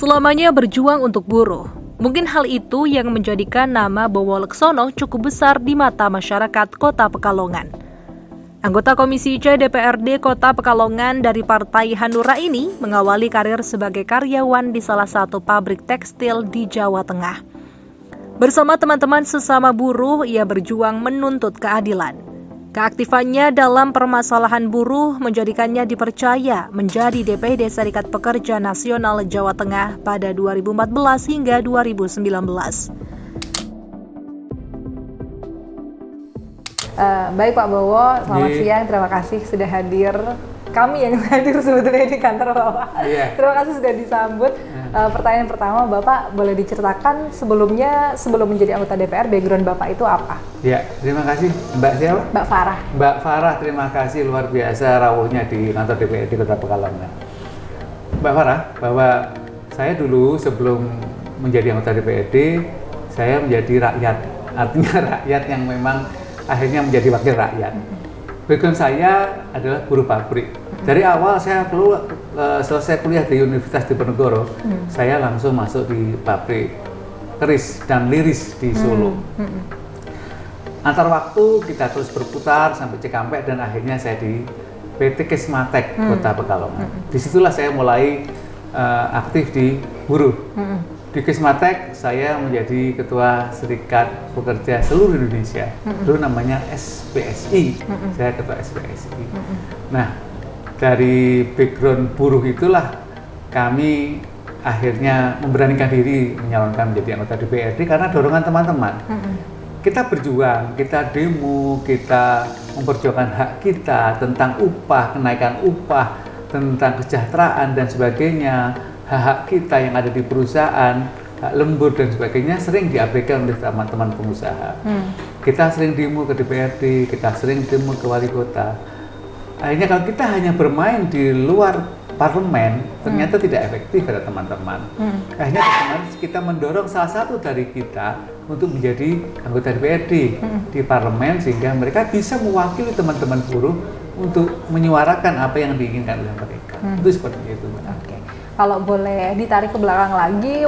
Selamanya berjuang untuk buruh. Mungkin hal itu yang menjadikan nama Bowo Leksono cukup besar di mata masyarakat Kota Pekalongan. Anggota Komisi C DPRD Kota Pekalongan dari Partai Hanura ini mengawali karir sebagai karyawan di salah satu pabrik tekstil di Jawa Tengah. Bersama teman-teman sesama buruh, ia berjuang menuntut keadilan. Keaktifannya dalam permasalahan buruh menjadikannya dipercaya menjadi DPD Serikat Pekerja Nasional Jawa Tengah pada 2014 hingga 2019. Baik Pak Bowo, selamat siang. Terima kasih sudah hadir. Kami yang hadir sebetulnya di kantor Bapak. Terima kasih sudah disambut. Pertanyaan pertama, Bapak boleh diceritakan sebelum menjadi anggota DPR, background Bapak itu apa? Ya, terima kasih. Mbak siapa? Mbak Farah. Mbak Farah, terima kasih luar biasa rawuhnya di kantor DPRD Kota Pekalongan. Mbak Farah, bahwa saya dulu sebelum menjadi anggota DPRD, saya menjadi rakyat. Artinya rakyat yang memang akhirnya menjadi wakil rakyat. Background saya adalah buruh pabrik. Dari awal saya selesai kuliah di Universitas Diponegoro, saya langsung masuk di pabrik keris dan liris di Solo. Antar waktu kita terus berputar sampai Cikampek dan akhirnya saya di PT Kismatek Kota Pekalongan. Disitulah saya mulai aktif di buruh. Di Kismatek saya menjadi ketua Serikat Pekerja seluruh Indonesia. Dulu namanya SPSI. Saya ketua SPSI. Nah, dari background buruh itulah kami akhirnya memberanikan diri menyalonkan menjadi anggota DPRD karena dorongan teman-teman. Kita berjuang, kita demo, kita memperjuangkan hak kita tentang upah, kenaikan upah, tentang kesejahteraan dan sebagainya. Hak-hak kita yang ada di perusahaan, hak lembur dan sebagainya sering diabaikan oleh teman-teman pengusaha. Kita sering demo ke DPRD, kita sering demo ke wali kota. Akhirnya kalau kita hanya bermain di luar parlemen, ternyata tidak efektif pada teman-teman. Akhirnya kita mendorong salah satu dari kita untuk menjadi anggota DPRD di parlemen sehingga mereka bisa mewakili teman-teman buruh untuk menyuarakan apa yang diinginkan oleh mereka. Itu seperti itu. Okay. Kalau boleh ditarik ke belakang lagi,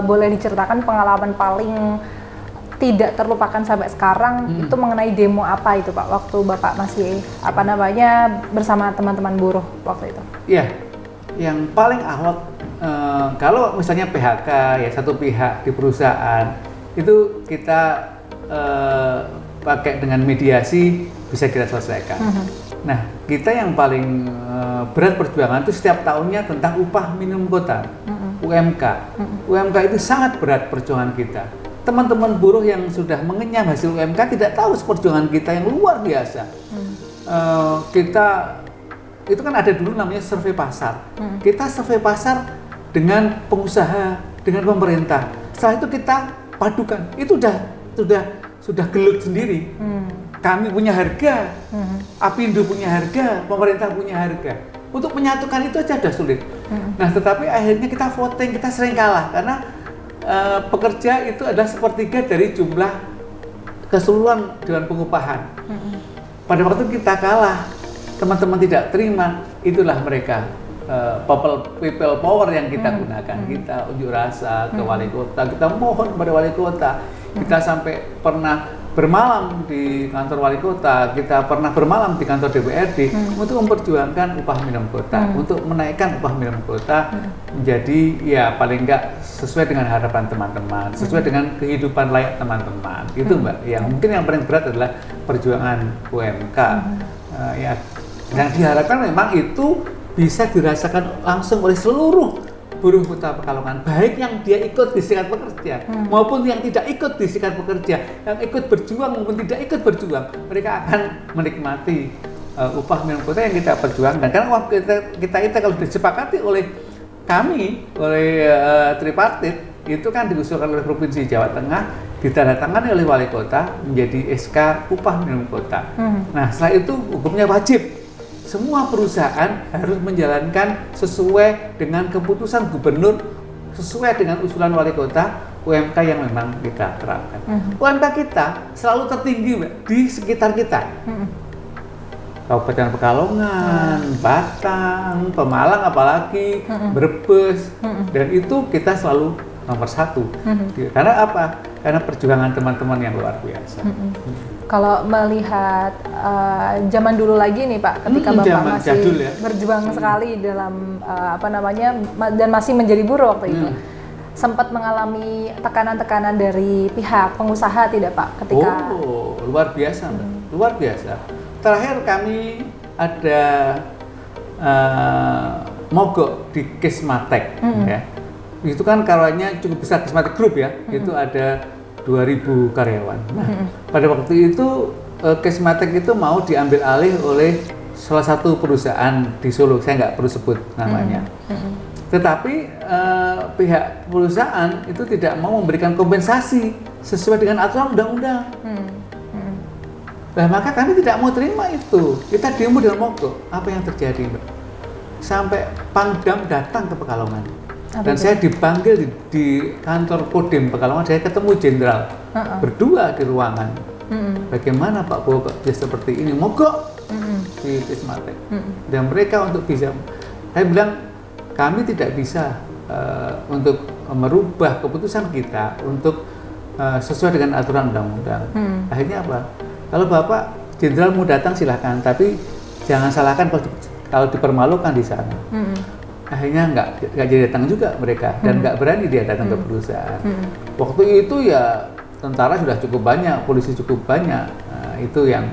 boleh diceritakan pengalaman paling tidak terlupakan sampai sekarang itu mengenai demo apa itu Pak, waktu Bapak masih bersama teman-teman buruh waktu itu? Iya, yang paling awal kalau misalnya PHK ya satu pihak di perusahaan itu kita pakai dengan mediasi bisa kita selesaikan. Nah, kita yang paling berat perjuangan itu setiap tahunnya tentang upah minimum kota, UMK. UMK itu sangat berat perjuangan kita. Teman-teman buruh yang sudah mengenyam hasil UMK tidak tahu perjuangan kita yang luar biasa. Kita itu kan ada dulu namanya survei pasar. Kita survei pasar dengan pengusaha, dengan pemerintah. Setelah itu kita padukan. Itu sudah gelut sendiri. Kami punya harga, Apindo punya harga, pemerintah punya harga. Untuk menyatukan itu aja sudah sulit. Nah, tetapi akhirnya kita voting, kita sering kalah karena pekerja itu adalah sepertiga dari jumlah keseluruhan Dewan Pengupahan. Pada waktu kita kalah, teman-teman tidak terima, itulah mereka people power yang kita gunakan. Kita unjuk rasa ke wali kota, kita mohon kepada wali kota. Kita sampai pernah bermalam di kantor wali kota, kita pernah bermalam di kantor DPRD untuk memperjuangkan upah minimum kota, untuk menaikkan upah minimum kota menjadi ya paling enggak sesuai dengan harapan teman-teman, sesuai dengan kehidupan layak teman-teman. Itu Mbak, yang mungkin yang paling berat adalah perjuangan UMK. Ya, yang diharapkan memang itu bisa dirasakan langsung oleh seluruh buruh Kota Pekalongan, baik yang dia ikut di Serikat Pekerja maupun yang tidak ikut di Serikat Pekerja, yang ikut berjuang maupun tidak ikut berjuang, mereka akan menikmati upah minimum kota yang kita perjuangkan. Karena uang kita kalau disepakati oleh kami, oleh tripartit, itu kan diusulkan oleh Provinsi Jawa Tengah, ditandatangani oleh wali kota menjadi SK upah minimum kota. Nah, setelah itu hukumnya wajib. Semua perusahaan harus menjalankan sesuai dengan keputusan gubernur, sesuai dengan usulan wali kota, UMK yang memang kita terapkan. UMK kita selalu tertinggi Mbak, di sekitar kita. Kabupaten Pekalongan, Batang, Pemalang apalagi, Brebes, dan itu kita selalu nomor 1. Karena apa? Karena perjuangan teman-teman yang luar biasa. Kalau melihat zaman dulu lagi nih Pak, ketika Bapak masih jadul, ya, berjuang sekali dalam dan masih menjadi buruh waktu itu, sempat mengalami tekanan-tekanan dari pihak pengusaha tidak Pak? Ketika luar biasa, Mbak. Luar biasa. Terakhir kami ada mogok di Kismatek, ya. Itu kan karyawannya cukup besar, Kismatek Group ya, itu ada 2.000 karyawan. Nah, pada waktu itu Kismatek itu mau diambil alih oleh salah satu perusahaan di Solo, saya nggak perlu sebut namanya. Tetapi pihak perusahaan itu tidak mau memberikan kompensasi sesuai dengan aturan undang-undang. Nah, maka kami tidak mau terima itu. Kita demo dengan mogok. Apa yang terjadi, Mbak? Sampai Pangdam datang ke Pekalongan. Dan saya dipanggil di kantor Kodim Pekalongan, saya ketemu jenderal. Berdua di ruangan. Bagaimana Pak Bowo bisa seperti ini? Mogok di Kismatek. Dan mereka untuk bisa, saya bilang, kami tidak bisa untuk merubah keputusan kita untuk sesuai dengan aturan undang-undang. Akhirnya apa? Kalau Bapak jenderal mau datang silahkan, tapi jangan salahkan kalau dipermalukan di sana. Akhirnya nggak jadi datang juga mereka, dan nggak berani dia datang ke perusahaan. Waktu itu ya tentara sudah cukup banyak, polisi cukup banyak, itu yang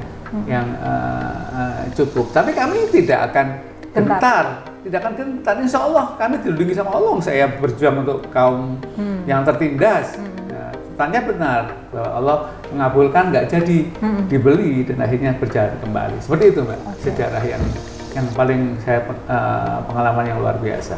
cukup. Tapi kami tidak akan gentar, tidak akan gentar. Insya Allah kami dilindungi sama Allah. Saya berjuang untuk kaum yang tertindas. Tanya benar bahwa Allah mengabulkan, nggak jadi dibeli, dan akhirnya berjalan kembali. Seperti itu, Mbak. Sejarah yang paling saya pengalaman yang luar biasa.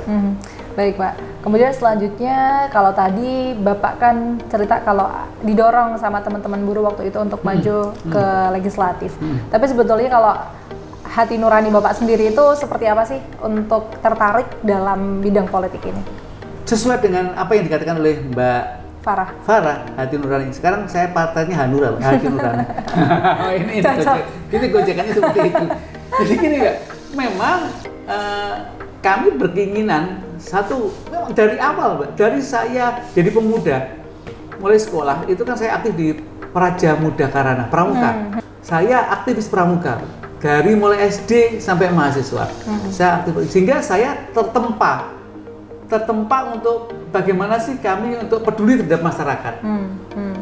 Baik Pak. Kemudian selanjutnya, kalau tadi Bapak kan cerita kalau didorong sama teman-teman buruh waktu itu untuk maju ke legislatif. Tapi sebetulnya kalau hati nurani Bapak sendiri itu seperti apa sih untuk tertarik dalam bidang politik ini? Sesuai dengan apa yang dikatakan oleh Mbak Farah, hati nurani. Sekarang saya partainya Hanura, hati nurani. ini gojekannya seperti itu. Jadi gini ya, memang kami berkeinginan satu, memang dari awal, Mbak, dari saya jadi pemuda, mulai sekolah itu kan saya aktif di Praja Muda Karana, Pramuka. Saya aktivis Pramuka dari mulai SD sampai mahasiswa. Saya aktif, sehingga saya tertempa untuk bagaimana sih kami untuk peduli terhadap masyarakat.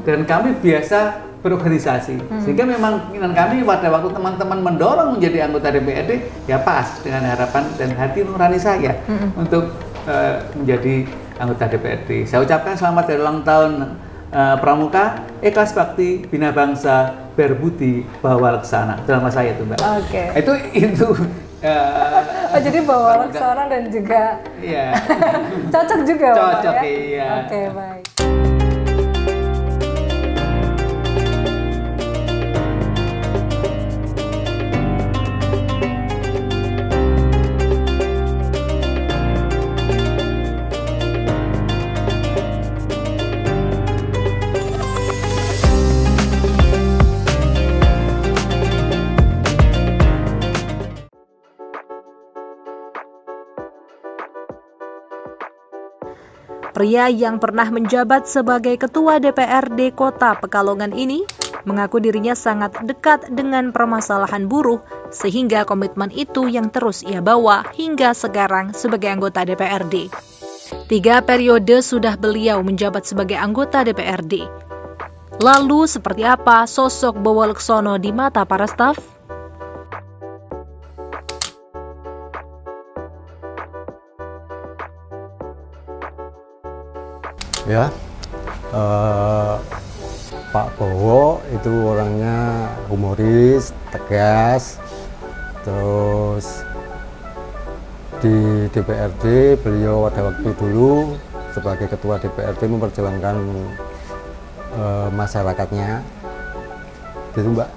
Dan kami biasa berorganisasi. Sehingga memang keinginan kami pada waktu teman-teman mendorong menjadi anggota DPRD, ya pas dengan harapan dan hati nurani saya untuk menjadi anggota DPRD. Saya ucapkan selamat hari ulang tahun Pramuka, ikhlas bakti, bina bangsa, berbudi, bawa laksana. Itu nama saya itu, Mbak. Itu jadi bawa laksana dan juga cocok juga Bapak, cocok, ya? Iya. Oke, baik. Pria yang pernah menjabat sebagai Ketua DPRD Kota Pekalongan ini mengaku dirinya sangat dekat dengan permasalahan buruh, sehingga komitmen itu yang terus ia bawa hingga sekarang sebagai anggota DPRD. 3 periode sudah beliau menjabat sebagai anggota DPRD. Lalu seperti apa sosok Bowo Leksono di mata para staf? Ya, Pak Bowo itu orangnya humoris, tegas, terus di DPRD beliau pada waktu dulu sebagai ketua DPRD memperjuangkan masyarakatnya, gitu Mbak.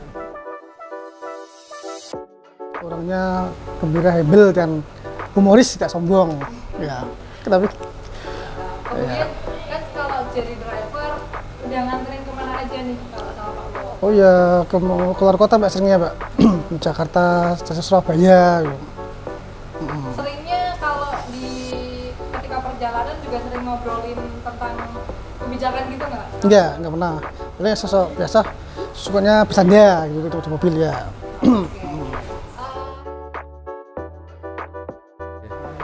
Orangnya gembira, hebel, dan humoris, tidak sombong, ya. Tapi kemudian kan kalau jadi driver udah nganterin kemana aja nih kalau sama Pak Bowo? oh ya, keluar kota Mbak seringnya Mbak. Jakarta, stasiun Surabaya. Seringnya kalau ketika perjalanan juga sering ngobrolin tentang kebijakan gitu nggak? Enggak pernah. Paling sosok biasa, sukanya bercanda gitu di mobil ya.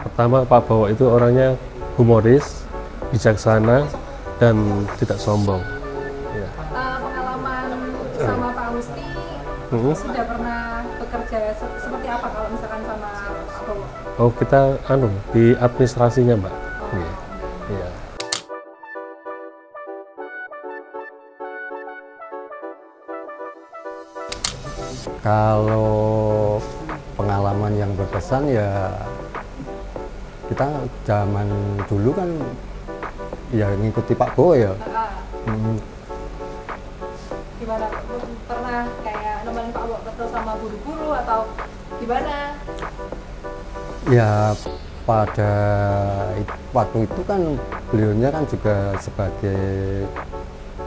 Pertama, Pak Bowo itu orangnya humoris, bijaksana, dan tidak sombong. Ya. Pengalaman sama Pak Gusti sudah pernah bekerja seperti apa kalau misalkan sama Pak Bowo? Oh, kita di administrasinya, Mbak. Iya. Kalau pengalaman yang berkesan ya kita zaman dulu kan ya ngikuti Pak Bowo ya. Gimana? Pernah kayak nemenin Pak Bowo ketemu sama guru-guru atau gimana? Ya pada waktu itu kan beliaunya kan juga sebagai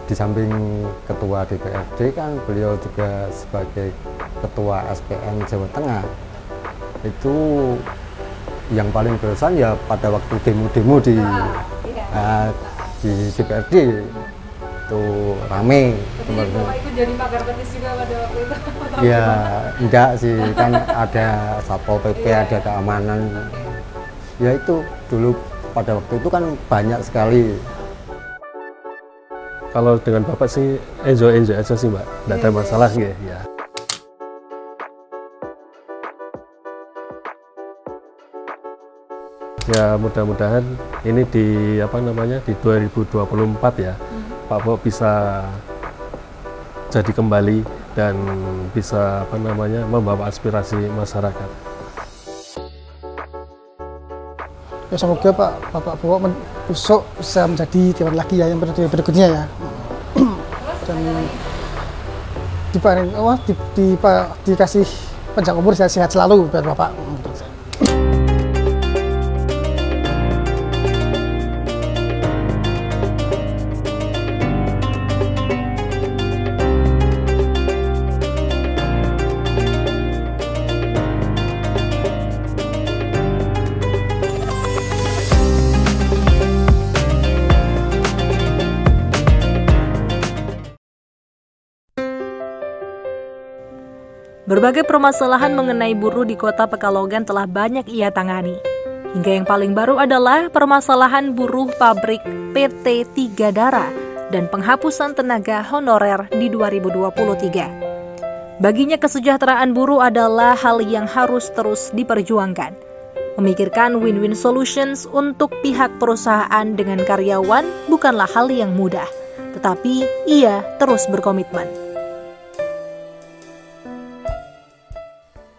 di samping ketua DPRD kan beliau juga sebagai ketua SPN Jawa Tengah. Itu yang paling berkesan ya pada waktu demo-demo di DPRD itu rame. Jadi Bapak ikut jadi pagar petis juga pada waktu itu? Ya enggak sih, kan ada Satpol PP, ada keamanan. Ya itu dulu pada waktu itu kan banyak sekali. Kalau dengan Bapak sih enjoy aja sih, Mbak. Nggak ada masalah ya. Ya mudah-mudahan ini di 2024 ya, Pak Bowo bisa jadi kembali dan bisa membawa aspirasi masyarakat. Ya semoga Bapak Bowo besok bisa menjadi dewan lagi ya yang berikutnya ya. Dan dikasih panjang umur sehat selalu biar Bapak. Berbagai permasalahan mengenai buruh di Kota Pekalongan telah banyak ia tangani. Hingga yang paling baru adalah permasalahan buruh pabrik PT Tiga Dara dan penghapusan tenaga honorer di 2023. Baginya kesejahteraan buruh adalah hal yang harus terus diperjuangkan. Memikirkan win-win solutions untuk pihak perusahaan dengan karyawan bukanlah hal yang mudah, tetapi ia terus berkomitmen.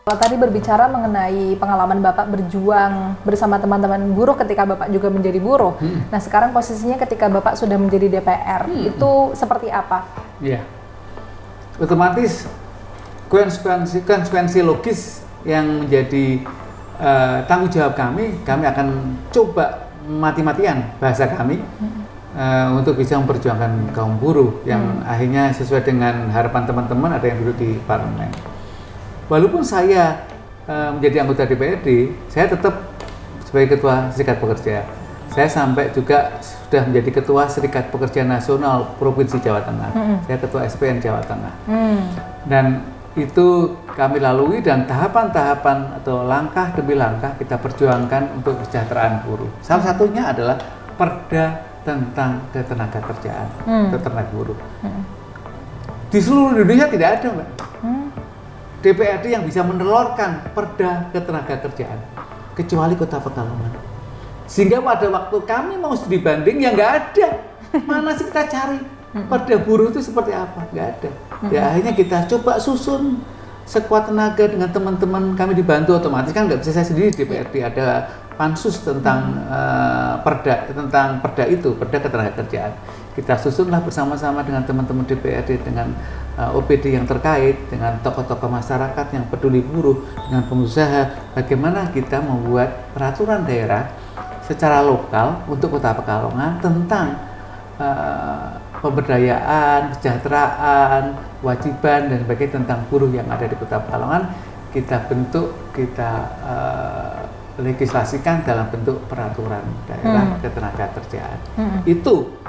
Kalau tadi berbicara mengenai pengalaman Bapak berjuang bersama teman-teman buruh ketika Bapak juga menjadi buruh. Nah sekarang posisinya ketika Bapak sudah menjadi DPR, itu seperti apa? Iya, otomatis konsekuensi logis yang menjadi tanggung jawab kami akan coba mati-matian bahasa kami untuk bisa memperjuangkan kaum buruh yang akhirnya sesuai dengan harapan teman-teman ada yang duduk di parlemen. Walaupun saya menjadi anggota DPRD, saya tetap sebagai ketua Serikat Pekerja. Saya sampai juga sudah menjadi ketua Serikat Pekerja Nasional Provinsi Jawa Tengah. Saya ketua SPN Jawa Tengah. Dan itu kami lalui dan tahapan-tahapan atau langkah demi langkah kita perjuangkan untuk kesejahteraan buruh. Salah satunya adalah Perda tentang ketenaga kerjaan, ketenaga buruh. Di seluruh Indonesia tidak ada, Mbak. DPRD yang bisa menelurkan Perda ketenaga kerjaan kecuali Kota Pekalongan. Sehingga pada waktu kami mau studi banding ya nggak ada. Mana sih kita cari Perda buruh itu seperti apa? Nggak ada. Ya akhirnya kita coba susun sekuat tenaga dengan teman-teman kami dibantu, otomatis kan nggak bisa saya sendiri. DPRD ada pansus tentang perda itu, Perda ketenaga kerjaan. Kita susunlah bersama-sama dengan teman-teman DPRD, dengan OPD yang terkait, dengan tokoh-tokoh masyarakat yang peduli buruh, dengan pengusaha, bagaimana kita membuat peraturan daerah secara lokal untuk Kota Pekalongan tentang pemberdayaan, kesejahteraan, kewajiban dan sebagainya tentang buruh yang ada di Kota Pekalongan kita bentuk, kita legislasikan dalam bentuk peraturan daerah ketenagakerjaan. Itu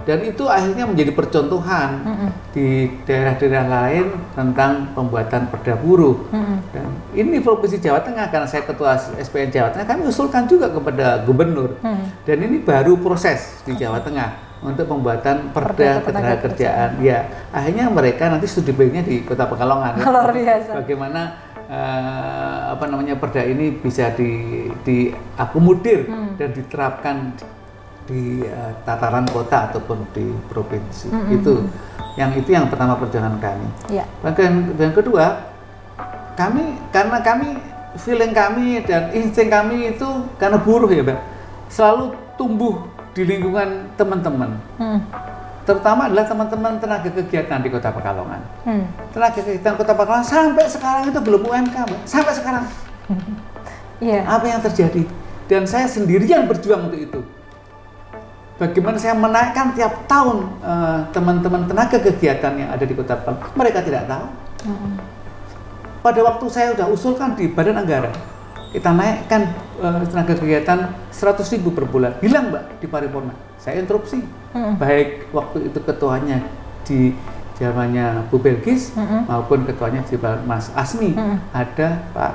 dan itu akhirnya menjadi percontohan di daerah-daerah lain tentang pembuatan perda buruh. Dan ini Provinsi Jawa Tengah, karena saya ketua SPN Jawa Tengah, kami usulkan juga kepada gubernur. Dan ini baru proses di Jawa Tengah untuk pembuatan perda ketenagakerjaan. Ya, akhirnya mereka nanti studi bandingnya di Kota Pekalongan. Luar biasa. Bagaimana perda ini bisa diakomodir dan diterapkan di tataran kota ataupun di provinsi. Itu yang pertama perjuangan kami. Dan kedua, karena kami feeling kami dan insting kami itu karena buruh ya Mbak, selalu tumbuh di lingkungan teman-teman. Terutama adalah teman-teman tenaga kegiatan di Kota Pekalongan. Tenaga kegiatan Kota Pekalongan sampai sekarang itu belum UMK, Mbak. Sampai sekarang. Apa yang terjadi? Dan saya sendirian berjuang untuk itu. Bagaimana saya menaikkan tiap tahun teman-teman tenaga kegiatan yang ada di Kota Pekalongan, mereka tidak tahu. Pada waktu saya sudah usulkan di Badan Anggaran, kita naikkan tenaga kegiatan 100.000 per bulan. Hilang Mbak di paripurna. Saya interupsi. Baik waktu itu ketuanya di zamannya Bu Belgis maupun ketuanya di Mas Asmi. Ada Pak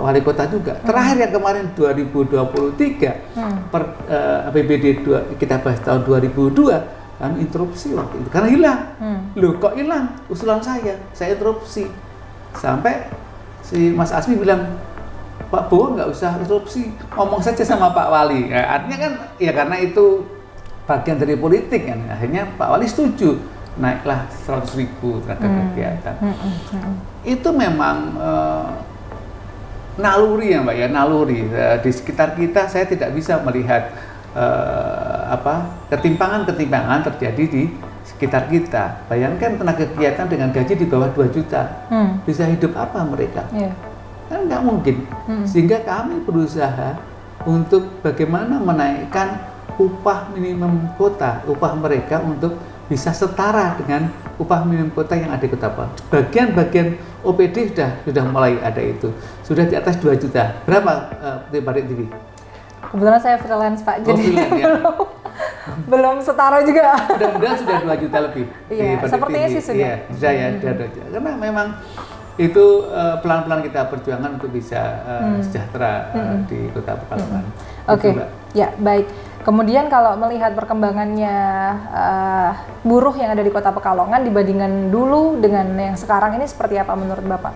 Wali Kota juga. Terakhir yang kemarin 2023 per APBD kita bahas tahun 2002, kami interupsi waktu itu karena hilang. Loh kok hilang? Usulan saya interupsi. Sampai si Mas Asmi bilang, Pak Bowo nggak usah interupsi, ngomong saja sama Pak Wali. Nah, artinya kan ya karena itu bagian dari politik kan. Akhirnya Pak Wali setuju, naiklah 100.000 tenaga kegiatan. Itu memang naluri ya Mbak ya, naluri. Di sekitar kita saya tidak bisa melihat ketimpangan-ketimpangan terjadi di sekitar kita. Bayangkan tenaga kegiatan dengan gaji di bawah 2 juta. Bisa hidup apa mereka? Kan nggak mungkin. Sehingga kami berusaha untuk bagaimana menaikkan upah minimum kota, upah mereka untuk bisa setara dengan upah minimum kota yang ada di Kota Pekalongan. Bagian-bagian OPD sudah mulai ada itu, sudah di atas 2 juta. Berapa Barik TV? Kebetulan saya freelance Pak, jadi freelance, ya. belum setara juga. Mudah-mudahan sudah 2 juta lebih. Iya, sepertinya sih sudah. Iya, sudah ya, karena memang itu pelan-pelan kita perjuangan untuk bisa sejahtera di Kota Pekalongan. Oke, ya baik. Kemudian kalau melihat perkembangannya buruh yang ada di Kota Pekalongan dibandingkan dulu dengan yang sekarang ini seperti apa menurut Bapak?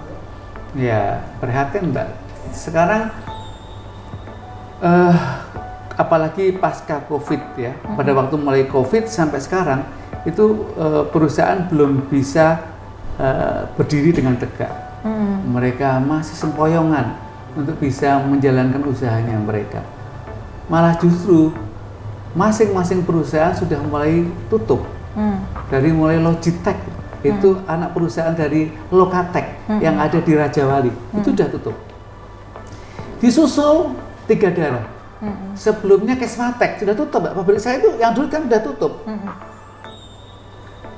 Ya, prihatin Mbak. Sekarang apalagi pasca COVID ya, pada waktu mulai COVID sampai sekarang itu perusahaan belum bisa berdiri dengan tegak. Mereka masih sempoyongan untuk bisa menjalankan usahanya mereka. Malah justru masing-masing perusahaan sudah mulai tutup. Dari mulai Logitech, itu anak perusahaan dari Lokatek yang ada di Rajawali, itu sudah tutup. Disusul 3 daerah. Sebelumnya Kesmatek sudah tutup, pabrik saya itu yang dulu kan sudah tutup.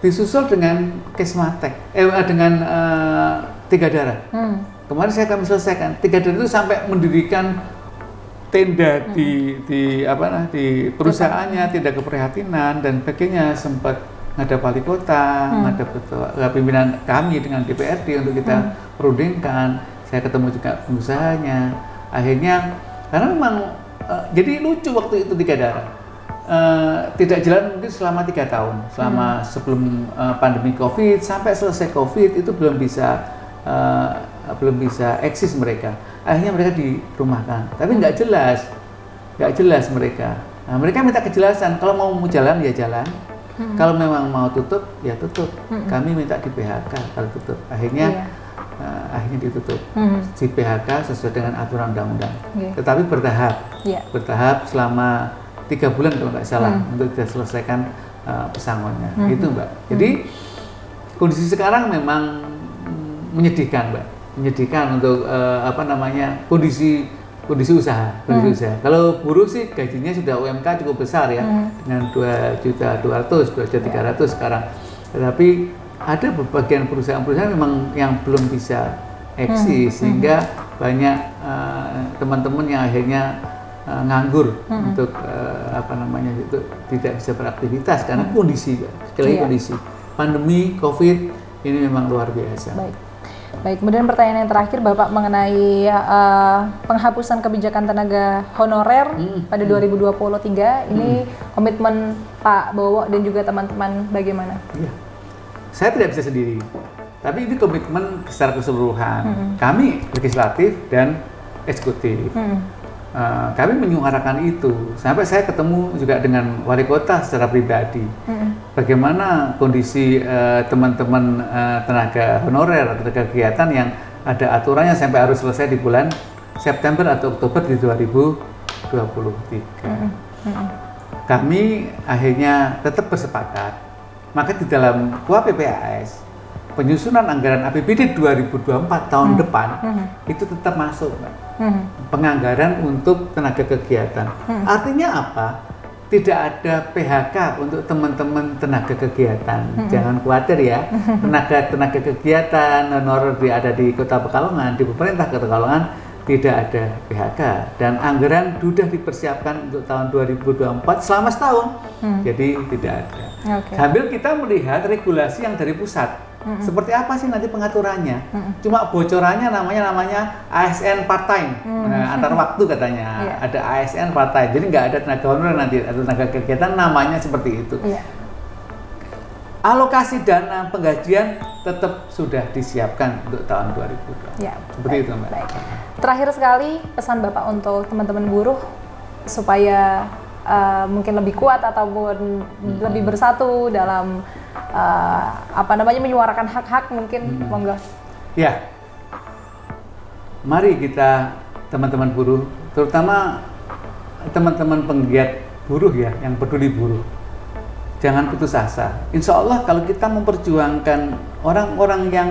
Disusul dengan Kesmatek, dengan 3 daerah. Kemarin kami selesaikan 3 daerah itu sampai mendirikan tenda di perusahaannya, tenda keprihatinan dan sebagainya, sempat ngadap wali kota, ngadap ketua pimpinan kami dengan DPRD untuk kita perundingkan. Saya ketemu juga pengusahanya. Akhirnya karena memang jadi lucu waktu itu 3 daerah tidak jalan mungkin selama 3 tahun, selama sebelum pandemi COVID sampai selesai COVID itu belum bisa eksis mereka. Akhirnya mereka dirumahkan, tapi nggak jelas mereka. Nah, mereka minta kejelasan. Kalau mau jalan ya jalan, kalau memang mau tutup ya tutup. Kami minta di PHK kalau tutup. Akhirnya ditutup. Di PHK sesuai dengan aturan undang-undang. Tetapi bertahap selama 3 bulan kalau nggak salah untuk kita selesaikan pesangonnya. Gitu Mbak. Jadi kondisi sekarang memang menyedihkan Mbak. Menyedihkan untuk kondisi kondisi usaha. Kalau buruh sih gajinya sudah UMK cukup besar ya, dengan 2.200.000, 2.300.000 sekarang. Tetapi ada bagian perusahaan-perusahaan memang yang belum bisa eksis, sehingga banyak teman-teman yang akhirnya nganggur untuk itu tidak bisa beraktivitas karena kondisi, sekali lagi kondisi pandemi COVID ini memang luar biasa. Baik, kemudian pertanyaan yang terakhir Bapak mengenai penghapusan kebijakan tenaga honorer pada 2023 ini komitmen Pak Bowo dan juga teman-teman bagaimana? Ya. Saya tidak bisa sendiri, tapi ini komitmen secara keseluruhan. Kami legislatif dan eksekutif. Kami menyuarakan itu sampai saya ketemu juga dengan wali kota secara pribadi. Bagaimana kondisi teman-teman tenaga honorer atau tenaga kegiatan yang ada aturannya sampai harus selesai di bulan September atau Oktober di 2023. Kami akhirnya tetap bersepakat, maka di dalam KUA-PPAS penyusunan anggaran APBD 2024 tahun depan itu tetap masuk, penganggaran untuk tenaga kegiatan. Artinya apa? Tidak ada PHK untuk teman-teman tenaga kegiatan. Jangan khawatir ya, tenaga kegiatan honorer ada di Kota Pekalongan, di pemerintah Kota Pekalongan tidak ada PHK, dan anggaran sudah dipersiapkan untuk tahun 2024 selama setahun. Jadi tidak ada. Sambil kita melihat regulasi yang dari pusat. Seperti apa sih nanti pengaturannya? Cuma bocorannya namanya ASN part-time, antar waktu katanya. Ada ASN part-time, jadi nggak ada tenaga honorer nanti, atau tenaga kegiatan namanya seperti itu. Alokasi dana penggajian tetap sudah disiapkan untuk tahun 2020. Seperti itu, Mbak. Baik. Terakhir sekali pesan Bapak untuk teman-teman buruh supaya mungkin lebih kuat ataupun lebih bersatu dalam menyuarakan hak-hak mungkin, monggo. Ya, mari kita teman-teman buruh, terutama teman-teman penggiat buruh ya, yang peduli buruh, jangan putus asa. Insya Allah kalau kita memperjuangkan orang-orang yang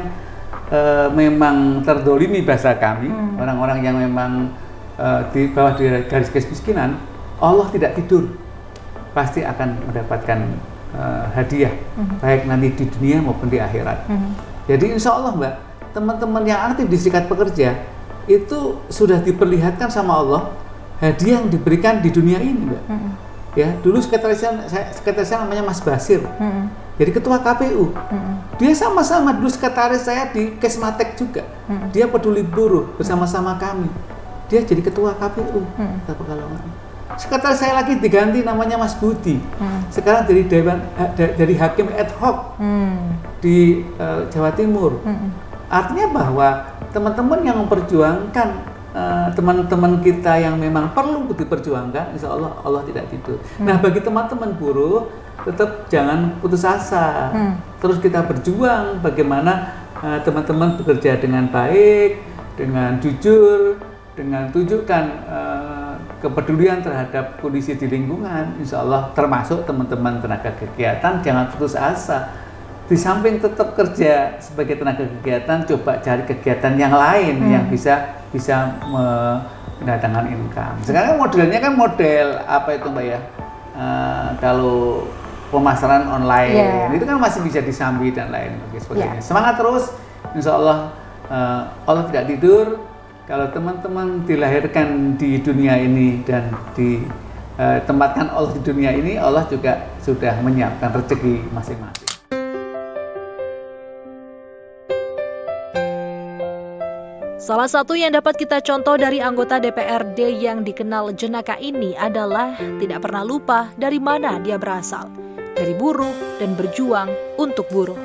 memang terdolimi bahasa kami, orang-orang yang memang di bawah garis kemiskinan, Allah tidak tidur, pasti akan mendapatkan hadiah, baik nanti di dunia maupun di akhirat. Jadi insya Allah Mbak, teman-teman yang aktif di Serikat Pekerja itu sudah diperlihatkan sama Allah hadiah yang diberikan di dunia ini, Mbak. Ya, dulu sekretaris saya namanya Mas Basir, jadi ketua KPU. Dia sama-sama dulu sekretaris saya di Kesmatek juga. Dia peduli buruh bersama-sama kami. Dia jadi ketua KPU Kota Pekalongan. Sekretaris saya lagi diganti namanya Mas Budi. Sekarang dari hakim ad hoc di Jawa Timur. Artinya bahwa teman-teman yang memperjuangkan teman-teman kita yang memang perlu diperjuangkan, insya Allah Allah tidak tidur. Nah, bagi teman-teman buruh tetap jangan putus asa. Terus kita berjuang bagaimana teman-teman bekerja dengan baik, dengan jujur, dengan tunjukkan kepedulian terhadap kondisi di lingkungan. Insya Allah termasuk teman-teman tenaga kegiatan jangan putus asa. Di samping tetap kerja sebagai tenaga kegiatan, coba cari kegiatan yang lain yang bisa mendatangkan income. Sekarang modelnya kan model apa itu Mbak ya? Kalau pemasaran online itu kan masih bisa disambi dan lain sebagainya. Semangat terus, insya Allah Allah tidak tidur. Kalau teman-teman dilahirkan di dunia ini dan ditempatkan Allah di dunia ini, Allah juga sudah menyiapkan rezeki masing-masing. Salah satu yang dapat kita contoh dari anggota DPRD yang dikenal jenaka ini adalah tidak pernah lupa dari mana dia berasal, dari buruh dan berjuang untuk buruh.